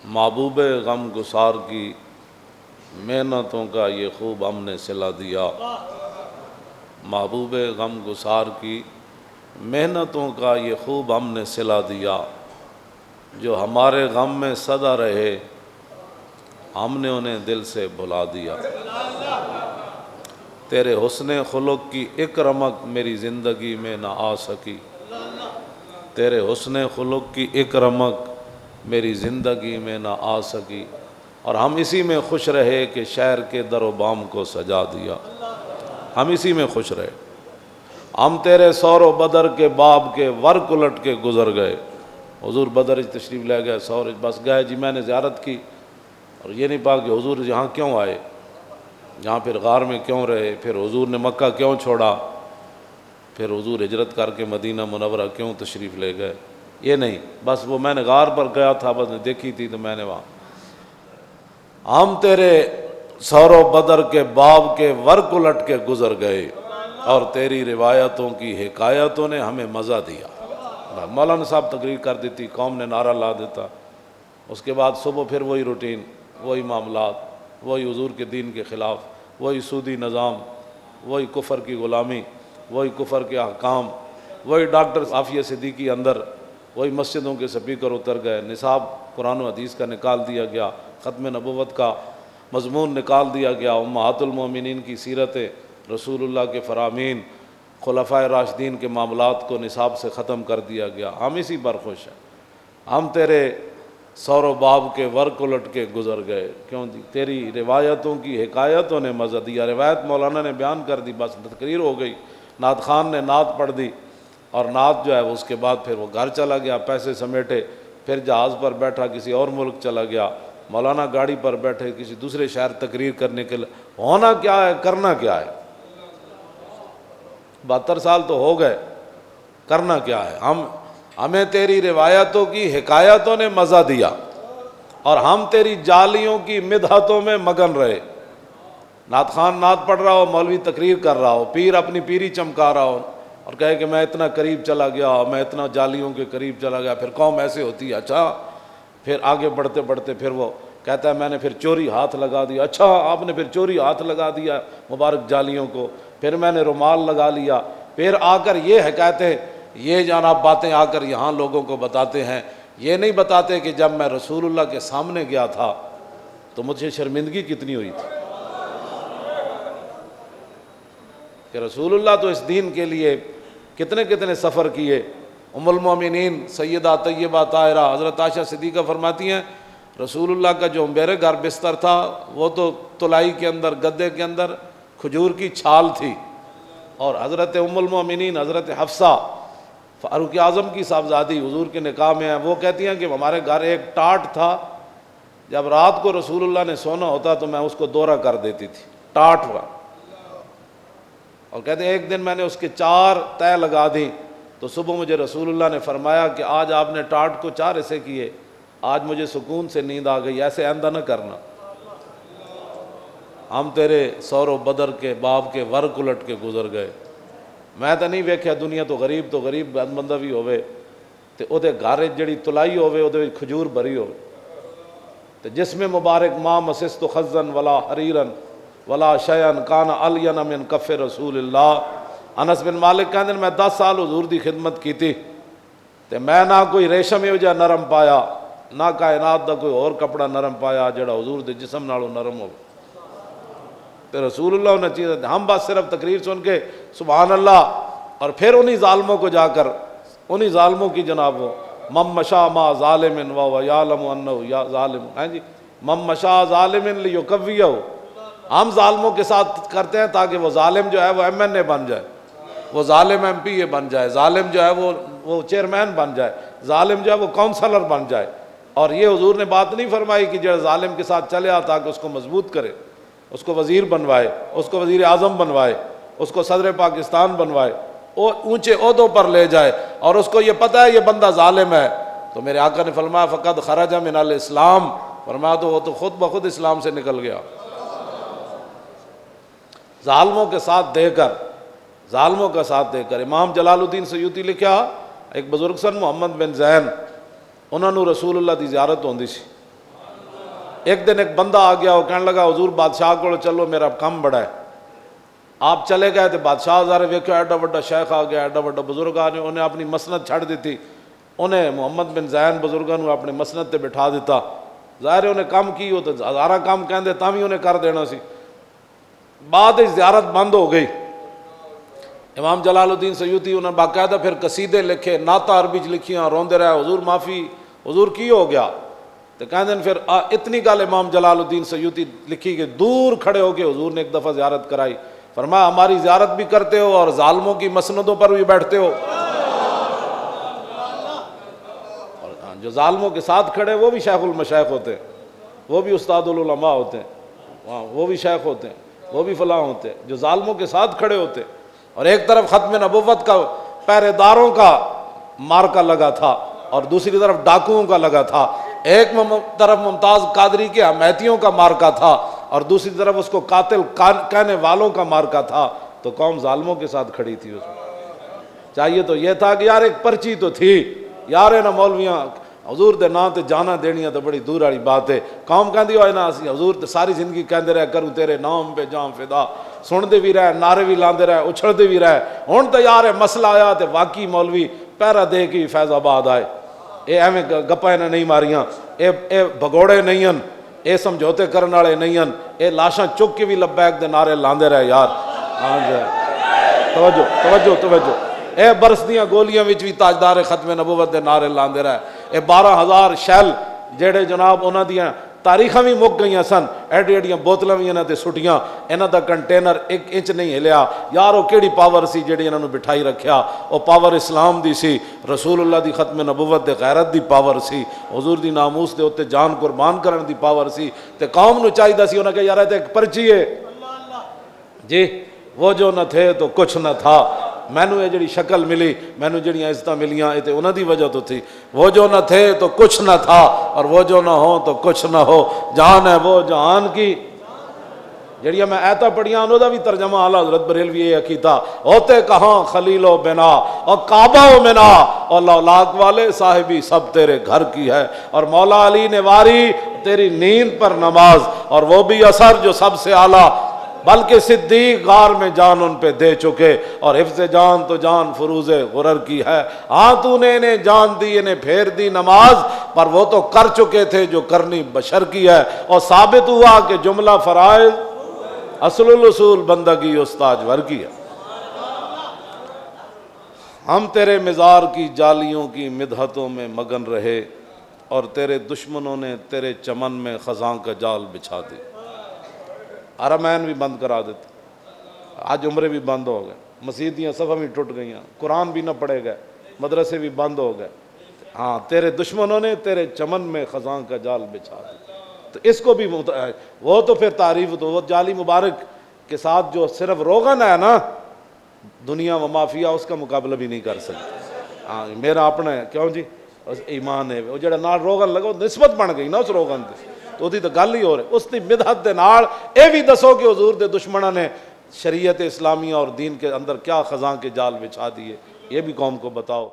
محبوب غم گسار کی محنتوں کا یہ خوب ہم نے صلہ دیا، محبوب غم گسار کی محنتوں کا یہ خوب ہم نے صلہ دیا، جو ہمارے غم میں سدا رہے ہم نے انہیں دل سے بھلا دیا۔ تیرے حسن خلق کی ایک رمق میری زندگی میں نہ آ سکی، تیرے حسن خلق کی ایک رمق میری زندگی میں نہ آ سکی، اور ہم اسی میں خوش رہے کہ شہر کے در و بام کو سجا دیا، ہم اسی میں خوش رہے۔ ہم تیرے سور و بدر کے باب کے ورق الٹ کے گزر گئے، حضور بدر تشریف لے گئے، سور بس گئے جی، میں نے زیارت کی، اور یہ نہیں پا کہ حضور یہاں کیوں آئے، یہاں پھر غار میں کیوں رہے، پھر حضور نے مکہ کیوں چھوڑا، پھر حضور ہجرت کر کے مدینہ منورہ کیوں تشریف لے گئے، یہ نہیں، بس وہ میں نے غار پر گیا تھا، بس نے دیکھی تھی تو میں نے وہاں۔ ہم تیرے سور و بدر کے باب کے ورق الٹ کے گزر گئے، اور تیری روایتوں کی حکایتوں نے ہمیں مزہ دیا۔ مولانا صاحب تقریر کر دیتی، قوم نے نعرہ لا دیتا، اس کے بعد صبح پھر وہی روٹین، وہی معاملات، وہی حضور کے دین کے خلاف، وہی سودی نظام، وہی کفر کی غلامی، وہی کفر کے احکام، وہی ڈاکٹر عافیہ صدیقی اندر، وہی مسجدوں کے سپیکر اتر گئے، نصاب قرآن و حدیث کا نکال دیا گیا، ختم نبوت کا مضمون نکال دیا گیا، امہات المومنین کی سیرت رسول اللہ کے فرامین، خلفائے راشدین کے معاملات کو نصاب سے ختم کر دیا گیا۔ ہم اسی پر خوش ہیں، ہم تیرے سور و باب کے ورق الٹ کے گزر گئے، کیوں دی تیری روایتوں کی حکایتوں نے مزہ دیا۔ روایت مولانا نے بیان کر دی، بس تقریر ہو گئی، نعت خان نے نعت پڑھ دی، اور نعت جو ہے اس کے بعد پھر وہ گھر چلا گیا، پیسے سمیٹے، پھر جہاز پر بیٹھا کسی اور ملک چلا گیا، مولانا گاڑی پر بیٹھے کسی دوسرے شہر تقریر کرنے کے لیے۔ ہونا کیا ہے، کرنا کیا ہے، 72 سال تو ہو گئے، کرنا کیا ہے۔ ہمیں تیری روایتوں کی حکایتوں نے مزہ دیا، اور ہم تیری جالیوں کی مدحتوں میں مگن رہے۔ نعت خان نعت پڑھ رہا ہو، مولوی تقریر کر رہا ہو، پیر اپنی پیری چمکا رہا ہو، اور کہے کہ میں اتنا قریب چلا گیا، میں اتنا جالیوں کے قریب چلا گیا، پھر قوم ایسے ہوتی ہے، اچھا، پھر آگے بڑھتے بڑھتے پھر وہ کہتا ہے میں نے پھر چوری ہاتھ لگا دیا، اچھا آپ نے پھر چوری ہاتھ لگا دیا مبارک جالیوں کو، پھر میں نے رومال لگا لیا، پھر آ کر یہ حکایتیں، یہ جناب باتیں آ کر یہاں لوگوں کو بتاتے ہیں۔ یہ نہیں بتاتے کہ جب میں رسول اللہ کے سامنے گیا تھا تو مجھے شرمندگی کتنی ہوئی تھی، کہ رسول اللہ تو اس دین کے لیے کتنے کتنے سفر کیے۔ ام المومنین سیدہ طیبہ طاہرہ حضرت عائشہ صدیقہ فرماتی ہیں رسول اللہ کا جو میرے گھر بستر تھا وہ تو تلائی کے اندر، گدے کے اندر کھجور کی چھال تھی، اور حضرت ام المومنین حضرت حفصہ فاروق اعظم کی صاحبزادی حضور کے نکاح میں ہیں، وہ کہتی ہیں کہ ہمارے گھر ایک ٹاٹ تھا، جب رات کو رسول اللہ نے سونا ہوتا تو میں اس کو دورہ کر دیتی تھی، ٹاٹ ہوا، اور کہتے ہیں ایک دن میں نے اس کے 4 تہ لگا دی، تو صبح مجھے رسول اللہ نے فرمایا کہ آج آپ نے ٹاٹ کو 4 حصے کیے، آج مجھے سکون سے نیند آ گئی، ایسے آئندہ نہ کرنا۔ ہم تیرے سور و بدر کے باب کے ورق الٹ کے گزر گئے۔ میں تو نہیں ویکھیا دنیا تو غریب بندہ بھی ہوئے تے او دے گھر جڑی تلائی ہوئے او دے کھجور بھری ہوئے تے جس میں مبارک ما مسست خزن ولا حریرن ولا شیئن کان الین من کف رسول اللہ۔ انس بن مالک کہندے میں 10 سال حضور دی خدمت کیتی تے میں نہ کوئی ریشم ایو جا نرم پایا، نہ کائنات دا کوئی اور کپڑا نرم پایا جڑا حضور دے جسم نالوں نرم ہو۔ تے رسول اللہ نے چیز، ہم بس صرف تقریر سن کے سبحان اللہ، اور پھر انہی ظالموں کو جا کر، انہی ظالموں کی جناب وہ مم مشا ما ظالم و یعلم انہ یا ظالم، ہیں جی، مم مشا ظالم لیکویہ، ہم ظالموں کے ساتھ کرتے ہیں تاکہ وہ ظالم جو ہے وہ ایم این اے بن جائے، وہ ظالم ایم پی اے بن جائے، ظالم جو ہے وہ چیئرمین بن جائے، ظالم جو ہے وہ کونسلر بن جائے۔ اور یہ حضور نے بات نہیں فرمائی کہ جو ظالم کے ساتھ چلے آ تاکہ اس کو مضبوط کرے، اس کو وزیر بنوائے، اس کو وزیر اعظم بنوائے، اس کو صدر پاکستان بنوائے، اور اونچے عہدوں پر لے جائے، اور اس کو یہ پتہ ہے یہ بندہ ظالم ہے، تو میرے آقا نے فرمایا فقد خرج من الاسلام، فرمایا تو وہ تو خود بخود اسلام سے نکل گیا۔ ظالموں کے ساتھ دے کر، ظالموں کا ساتھ دے کر، امام جلال الدین سیوطی لکھا ایک بزرگ سن محمد بن زین، انہوں نے رسول اللہ دی زیارت ہوندی سی، ایک دن ایک بندہ آ گیا، وہ کہنے لگا حضور بادشاہ کو چلو میرا کم بڑا ہے. آپ چلے گئے تو بادشاہ ظاہر ویکھو ایڈا بڑا شیخ آ گیا، ایڈا بڑا بزرگ آ گیا، انہیں اپنی مسند چھڑ دیتی. انہیں محمد بن زین بزرگاں نو اپنے مسند تے بٹھا دیتا. ظاہر انہیں کام کی وہ تو ہزارہ کام کہندے تاں بھی انہیں کر دینا سی. بعد زیارت بند ہو گئی. امام جلال الدین سیوطی انہوں نے باقاعدہ پھر قصیدے لکھے، نعتاں عربی چ لکھیاں، روندے رہے حضور معافی، حضور کی ہو گیا. تو کہندے پھر اتنی گل امام جلال الدین سیوطی لکھی کہ دور کھڑے ہو کے حضور نے ایک دفعہ زیارت کرائی. فرمایا ہماری زیارت بھی کرتے ہو اور ظالموں کی مسندوں پر بھی بیٹھتے ہو. اور جو ظالموں کے ساتھ کھڑے وہ بھی شیخ المشائخ ہوتے ہیں، وہ بھی استاد العلماء ہوتے ہیں، وہ بھی شیخ ہوتے ہیں، وہ بھی فلاں ہوتے ہیں جو ظالموں کے ساتھ کھڑے ہوتے ہیں. اور ایک طرف ختم نبوت کا پہرے داروں کا مارکا لگا تھا اور دوسری طرف ڈاکوؤں کا لگا تھا. ایک طرف ممتاز قادری کے حمایتیوں کا مارکا تھا اور دوسری طرف اس کو قاتل کہنے والوں کا مارکا تھا. تو قوم ظالموں کے ساتھ کھڑی تھی. اس میں چاہیے تو یہ تھا کہ یار ایک پرچی تو تھی یار، نہ مولویاں حضور دے نام تے جانا دینیاں تو بڑی دور والی بات ہے. قوم کہندی ہوئے نا اسی حضور تے ساری زندگی کہندے رہے کروں تیرے نام پہ جام فدا، سندے بھی رہے، نعرے بھی لاندے رہے، اچھلتے بھی رہے. ہن تو یار مسئلہ آیا تے واقعی مولوی پیرا دے کے فیض آباد آئے. اے ایویں گپاں انہیں نہیں ماریاں، اے بھگوڑے نہیں ہن، اے سمجھوتے کرن والے نہیں ہن، اے لاشاں چک کے بھی لبیک دے نعرے لاندے رہے یار. ہاں جی توجہ توجہ توجہ. اے برسدیاں گولیاں وچ بھی تاجدار ختم نبوت دے نعرے لاندے رہے. اے 12,000 شیل جڑے جناب انہاں دیاں تاریخاں بھی مک گئیاں سن، ایڈی ایڈیاں بوتلاں بھی انہاں تے سٹیاں، انہاں دا کنٹینر 1 انچ نہیں ہلیا. یار وہ کیڑی پاور سی جڑی انہاں نو بٹھائی رکھیا؟ وہ پاور اسلام دی سی، رسول اللہ دی ختم نبوت دے غیرت دی پاور سی، حضور دی ناموس دے اوتے جان قربان کرن دی پاور سی. تے قوم نو چاہیدا سی انہاں کہ یار اے تے ایک پرچی ہے جی، وہ جو نہ تھے تو کچھ نہ تھا. مینوں یہ جڑی شکل ملی، مینوں جڑیاں عزتاں ملیاں، یہ تے انہاں دی وجہ تو تھی. وہ جو نہ تھے تو کچھ نہ تھا اور وہ جو نہ ہو تو کچھ نہ ہو. جان ہے وہ جہان کی. جڑیاں میں آیتاں پڑھیاں انہوں دا بھی ترجمہ اعلیٰ حضرت بریلوی یہ کیتا، ہوتے کہاں خلیل و بنا اور کعبہ و منا اور لولاک والے صاحبی سب تیرے گھر کی ہے. اور مولا علی نے واری تیری نیند پر نماز، اور وہ بھی اثر جو سب سے اعلیٰ، بلکہ صدیق غار میں جان ان پہ دے چکے. اور حفظ جان تو جان فروز غرر کی ہے. ہاں تو نے انہیں جان دی، انہیں پھیر دی نماز، پر وہ تو کر چکے تھے جو کرنی بشر کی ہے. اور ثابت ہوا کہ جملہ فرائض اصل الاصول بندگی استاجور کی ہے. ہم تیرے مزار کی جالیوں کی مدحتوں میں مگن رہے اور تیرے دشمنوں نے تیرے چمن میں خزاں کا جال بچھا دی. حرمین بھی بند کرا دیتے، آج عمرے بھی بند ہو گئے، مسجدیاں صفحہ بھی ٹوٹ گئیاں، قرآن بھی نہ پڑھے گئے، مدرسے بھی بند ہو گئے. ہاں تیرے دشمنوں نے تیرے چمن میں خزاں کا جال بچھا دی. تو اس کو بھی وہ تو پھر تعریف تو وہ جالی مبارک کے ساتھ جو صرف روغن ہے نا، دنیا و مافیا اس کا مقابلہ بھی نہیں کر سکتی. ہاں میرا اپنا ہے، کیوں جی ایمان ہے، وہ جڑا نال روغن لگا نسبت بن گئی نا اس روغن تے، تو دی تو گل ہی ہو رہی. اس دی مدحت دے نال اے بھی دسو کہ حضور دے دشمنوں نے شریعت اسلامیہ اور دین کے اندر کیا خزاں کے جال بچھا دیے، یہ بھی قوم کو بتاؤ.